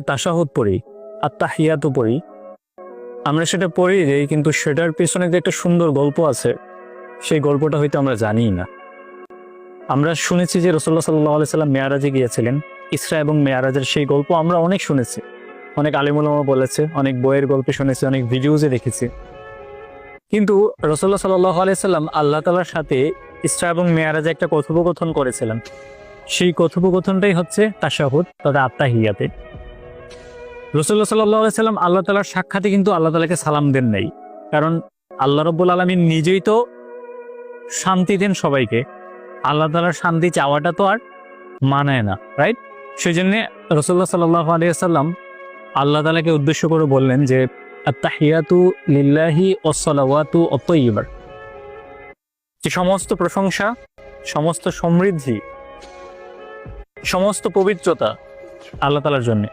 তাশাহুদ পড়ি, আত্তাহিয়াতু পড়ি, আমরা সেটা পড়ি যে কিন্তু সেটার পেছনে যে একটা সুন্দর গল্প আছে সেই গল্পটা হয়তো আমরা জানিই না। আমরা শুনেছি যে রাসূলুল্লাহ সাল্লাল্লাহু আলাইহি সাল্লাম মেয়ারাজে গিয়েছিলেন, ইসরা এবং মেয়ারাজের সেই গল্প আমরা অনেক শুনেছি, অনেক আলিম উলামা বলেছে, অনেক বইয়ের গল্পে শুনেছি, অনেক ভিডিওজে দেখেছি। কিন্তু রাসূলুল্লাহ সাল্লাল্লাহু আলাইহি সাল্লাম আল্লাহ তাআলার সাথে ইসরা এবং মেয়ারাজে একটা কথোপকথন করেছিলেন। সেই কথোপকথনটাই হচ্ছে তাশাহুদ তথা আত্তাহিয়াতে। রাসূলুল্লাহ সাল্লাল্লাহু আলাইহি সাল্লাম আল্লাহ তাআলার সাক্ষাতে কিন্তু আল্লাহ তাআলাকে সালাম দেন নাই, কারণ আল্লাহ রাব্বুল আলামিন নিজেই তো শান্তি দেন সবাইকে। আল্লাহ তাআলার শান্তি চাওয়াটা তো আর মানায় না, রাইট? সেই জন্য রাসূলুল্লাহ সাল্লাল্লাহু আলাইহি সাল্লাম আল্লাহ তাআলাকে উদ্দেশ্য করে বললেন যে আত্তাহিয়াতু লিল্লাহি ওয়াসসালাওয়াতু আত-তাইয়্যিবা, যে সমস্ত প্রশংসা, সমস্ত সমৃদ্ধি, সমস্ত পবিত্রতা আল্লাহ তাআলার জন্য।